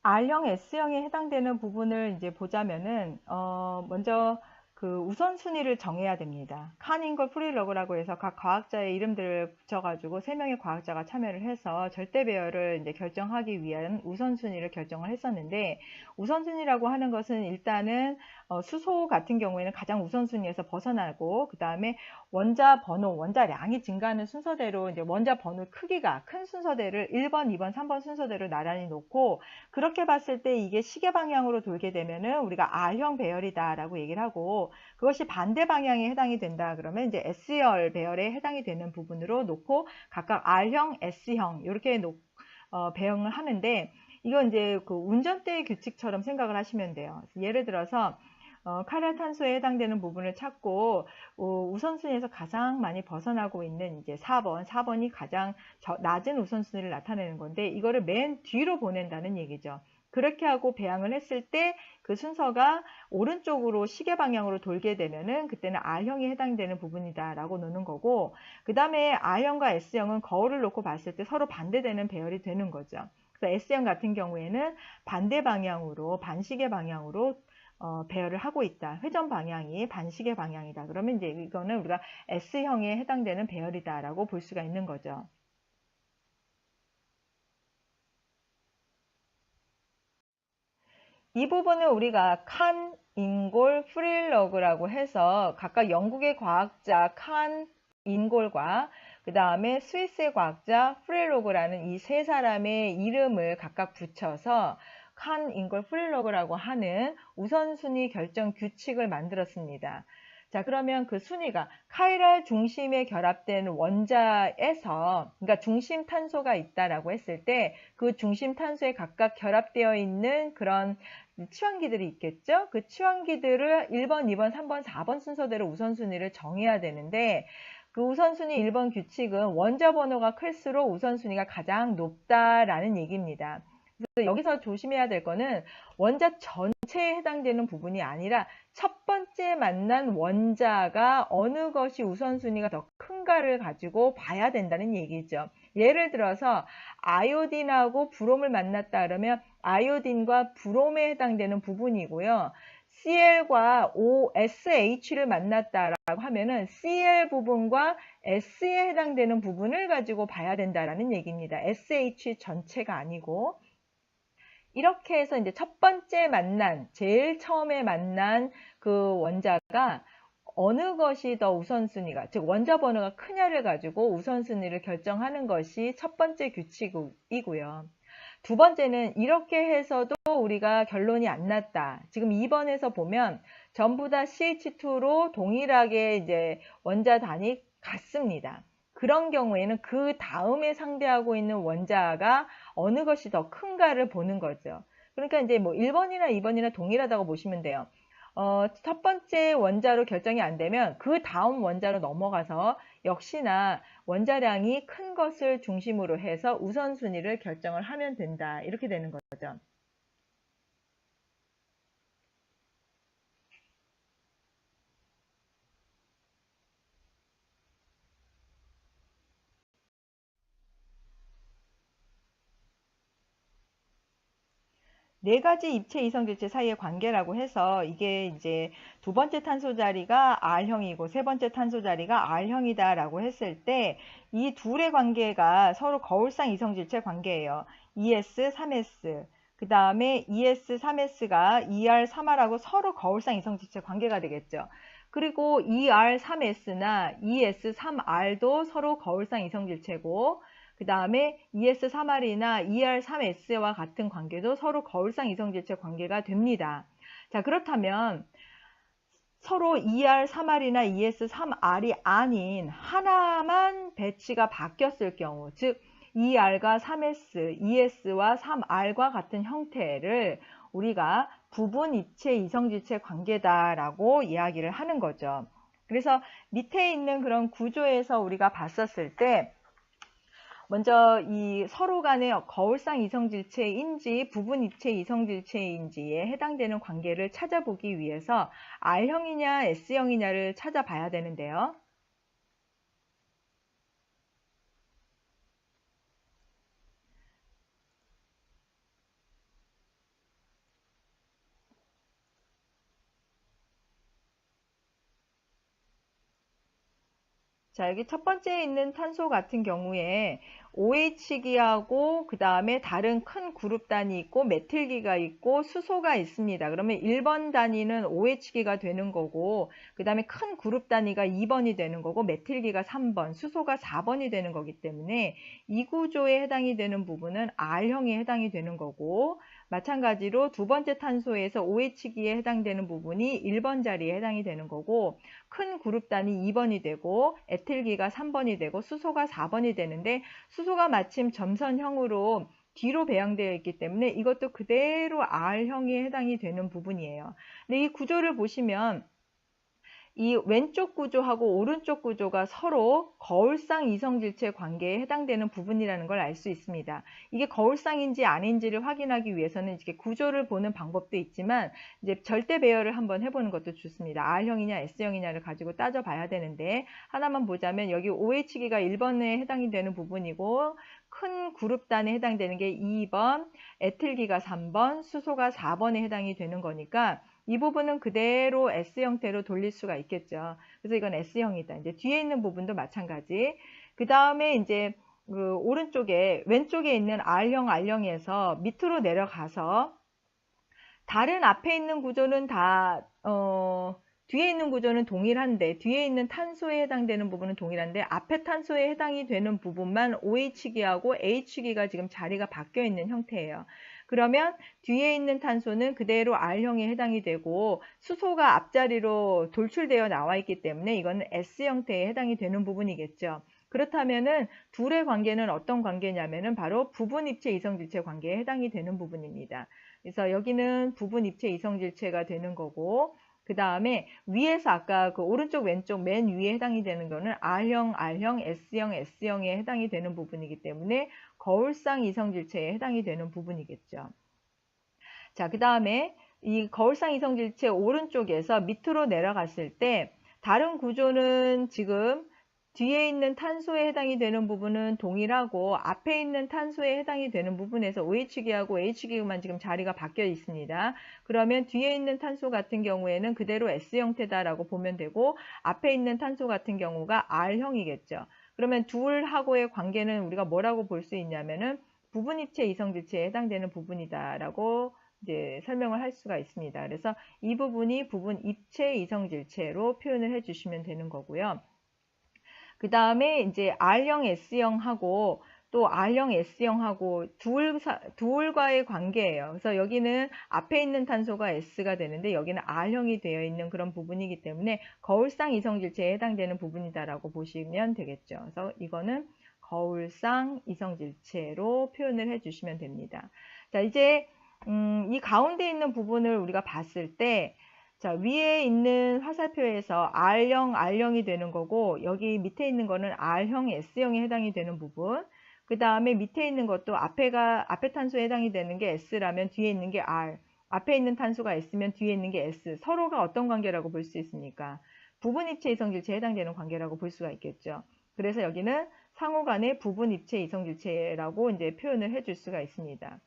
R형, S형에 해당되는 부분을 이제 보자면은, 먼저 그 우선순위를 정해야 됩니다. 카닝걸 프리러그라고 해서 각 과학자의 이름들을 붙여가지고 3명의 과학자가 참여를 해서 절대 배열을 이제 결정하기 위한 우선순위를 결정을 했었는데, 우선순위라고 하는 것은 일단은 수소 같은 경우에는 가장 우선순위에서 벗어나고, 그 다음에 원자 번호, 원자량이 증가하는 순서대로 이제 원자 번호 크기가 큰 순서대를 1번, 2번, 3번 순서대로 나란히 놓고, 그렇게 봤을 때 이게 시계 방향으로 돌게 되면은 우리가 R형 배열이다라고 얘기를 하고, 그것이 반대 방향에 해당이 된다 그러면 이제 S열 배열에 해당이 되는 부분으로 놓고 각각 R형, S형 이렇게 배형을 하는데, 이거 이제 그 운전대의 규칙처럼 생각을 하시면 돼요. 예를 들어서 칼라탄소에 해당되는 부분을 찾고 우선순위에서 가장 많이 벗어나고 있는 이제 4번이 가장 낮은 우선순위를 나타내는 건데, 이거를 맨 뒤로 보낸다는 얘기죠. 그렇게 하고 배양을 했을 때 그 순서가 오른쪽으로 시계 방향으로 돌게 되면은 그때는 R형에 해당되는 부분이다라고 놓는 거고, 그 다음에 R형과 S형은 거울을 놓고 봤을 때 서로 반대되는 배열이 되는 거죠. 그래서 S형 같은 경우에는 반대 방향으로, 반시계 방향으로 배열을 하고 있다. 회전 방향이 반시계 방향이다. 그러면 이제 이거는 우리가 S형에 해당되는 배열이다라고 볼 수가 있는 거죠. 이 부분을 우리가 칸, 인골, 프릴러그라고 해서 각각 영국의 과학자 칸, 인골과 그 다음에 스위스의 과학자 프릴로그라는 이 세 사람의 이름을 각각 붙여서 칸, 인골, 프릴로그라고 하는 우선순위 결정 규칙을 만들었습니다. 자, 그러면 그 순위가 카이랄 중심에 결합된 원자에서, 그러니까 중심 탄소가 있다라고 했을 때 그 중심 탄소에 각각 결합되어 있는 그런 치환기들이 있겠죠? 그 치환기들을 1번, 2번, 3번, 4번 순서대로 우선순위를 정해야 되는데, 그 우선순위 1번 규칙은 원자 번호가 클수록 우선순위가 가장 높다라는 얘기입니다. 그래서 여기서 조심해야 될 거는 원자 전체에 해당되는 부분이 아니라 첫 번째 만난 원자가 어느 것이 우선순위가 더 큰가를 가지고 봐야 된다는 얘기죠. 예를 들어서 아이오딘하고 브롬을 만났다 그러면 아이오딘과 브롬에 해당되는 부분이고요. Cl과 OSH를 만났다라고 하면은 Cl 부분과 S에 해당되는 부분을 가지고 봐야 된다라는 얘기입니다. SH 전체가 아니고. 이렇게 해서 이제 첫 번째 만난, 제일 처음에 만난 그 원자가 어느 것이 더 우선순위가, 즉 원자 번호가 크냐를 가지고 우선순위를 결정하는 것이 첫 번째 규칙이고요. 두 번째는 이렇게 해서도 우리가 결론이 안 났다. 지금 2번에서 보면 전부 다 CH2로 동일하게 이제 원자 단위 같습니다. 그런 경우에는 그 다음에 상대하고 있는 원자가 어느 것이 더 큰가를 보는 거죠. 그러니까 이제 뭐 1번이나 2번이나 동일하다고 보시면 돼요. 첫 번째 원자로 결정이 안 되면 그 다음 원자로 넘어가서 역시나 원자량이 큰 것을 중심으로 해서 우선순위를 결정을 하면 된다. 이렇게 되는 거죠. 네 가지 입체 이성질체 사이의 관계라고 해서 이게 이제 두 번째 탄소 자리가 R형이고 세 번째 탄소 자리가 R형이다라고 했을 때 이 둘의 관계가 서로 거울상 이성질체 관계예요. ES, 3S. 그 다음에 ES, 3S가 ER, 3R하고 서로 거울상 이성질체 관계가 되겠죠. 그리고 ER, 3S나 ES, 3R도 서로 거울상 이성질체고, 그 다음에 ES3R이나 ER3S와 같은 관계도 서로 거울상 이성질체 관계가 됩니다. 자, 그렇다면 서로 ER3R이나 ES3R이 아닌 하나만 배치가 바뀌었을 경우, 즉 ER과 3S, ES와 3R과 같은 형태를 우리가 부분 입체 이성질체 관계다라고 이야기를 하는 거죠. 그래서 밑에 있는 그런 구조에서 우리가 봤었을 때 먼저 이 서로 간의 거울상 이성질체인지 부분 입체 이성질체인지에 해당되는 관계를 찾아보기 위해서 R형이냐 S형이냐를 찾아봐야 되는데요. 자, 여기 첫 번째에 있는 탄소 같은 경우에 OH기하고 그 다음에 다른 큰 그룹 단위 있고 메틸기가 있고 수소가 있습니다. 그러면 1번 단위는 OH기가 되는 거고 그 다음에 큰 그룹 단위가 2번이 되는 거고 메틸기가 3번, 수소가 4번이 되는 거기 때문에 이 구조에 해당이 되는 부분은 R형에 해당이 되는 거고 마찬가지로 두 번째 탄소에서 OH기에 해당되는 부분이 1번 자리에 해당이 되는 거고 큰 그룹 단위 2번이 되고 에틸기가 3번이 되고 수소가 4번이 되는데 수소가 마침 점선형으로 뒤로 배양되어 있기 때문에 이것도 그대로 R형에 해당이 되는 부분이에요. 근데 이 구조를 보시면 이 왼쪽 구조하고 오른쪽 구조가 서로 거울상 이성질체 관계에 해당되는 부분이라는 걸 알 수 있습니다. 이게 거울상인지 아닌지를 확인하기 위해서는 이렇게 구조를 보는 방법도 있지만 이제 절대 배열을 한번 해보는 것도 좋습니다. R형이냐 S형이냐를 가지고 따져봐야 되는데 하나만 보자면 여기 OH기가 1번에 해당이 되는 부분이고 큰 그룹 단에 해당되는 게 2번, 에틸기가 3번, 수소가 4번에 해당이 되는 거니까 이 부분은 그대로 S 형태로 돌릴 수가 있겠죠. 그래서 이건 S형이다. 이제 뒤에 있는 부분도 마찬가지. 그 다음에 이제 그 오른쪽에 왼쪽에 있는 R형에서 밑으로 내려가서 다른 앞에 있는 구조는 다 뒤에 있는 구조는 동일한데 뒤에 있는 탄소에 해당되는 부분은 동일한데 앞에 탄소에 해당이 되는 부분만 OH기하고 H기가 지금 자리가 바뀌어 있는 형태예요. 그러면 뒤에 있는 탄소는 그대로 R형에 해당이 되고 수소가 앞자리로 돌출되어 나와 있기 때문에 이거는 S 형태에 해당이 되는 부분이겠죠. 그렇다면은 둘의 관계는 어떤 관계냐면은 바로 부분 입체 이성질체 관계에 해당이 되는 부분입니다. 그래서 여기는 부분 입체 이성질체가 되는 거고 그 다음에 위에서 아까 그 오른쪽 왼쪽 맨 위에 해당이 되는 거는 R형, S형, S형에 해당이 되는 부분이기 때문에 거울상 이성질체에 해당이 되는 부분이겠죠. 자, 그 다음에 이 거울상 이성질체 오른쪽에서 밑으로 내려갔을 때 다른 구조는 지금 뒤에 있는 탄소에 해당이 되는 부분은 동일하고 앞에 있는 탄소에 해당이 되는 부분에서 OH기하고 H기만 지금 자리가 바뀌어 있습니다. 그러면 뒤에 있는 탄소 같은 경우에는 그대로 S 형태다라고 보면 되고 앞에 있는 탄소 같은 경우가 R형이겠죠. 그러면 둘하고의 관계는 우리가 뭐라고 볼 수 있냐면은 부분 입체 이성질체에 해당되는 부분이다라고 이제 설명을 할 수가 있습니다. 그래서 이 부분이 부분 입체 이성질체로 표현을 해주시면 되는 거고요. 그 다음에 이제 R형, S형하고 또 R형, S형하고 둘과의 관계예요. 그래서 여기는 앞에 있는 탄소가 S가 되는데 여기는 R형이 되어 있는 그런 부분이기 때문에 거울상 이성질체에 해당되는 부분이다라고 보시면 되겠죠. 그래서 이거는 거울상 이성질체로 표현을 해주시면 됩니다. 자, 이제 이 가운데 있는 부분을 우리가 봤을 때 자, 위에 있는 화살표에서 R형이 되는 거고 여기 밑에 있는 거는 R형, S형에 해당이 되는 부분 그 다음에 밑에 있는 것도 앞에 탄소에 해당이 되는 게 S라면 뒤에 있는 게 R 앞에 있는 탄소가 S면 뒤에 있는 게 S 서로가 어떤 관계라고 볼 수 있습니까? 부분 입체 이성질체에 해당되는 관계라고 볼 수가 있겠죠. 그래서 여기는 상호 간의 부분 입체 이성질체라고 이제 표현을 해줄 수가 있습니다.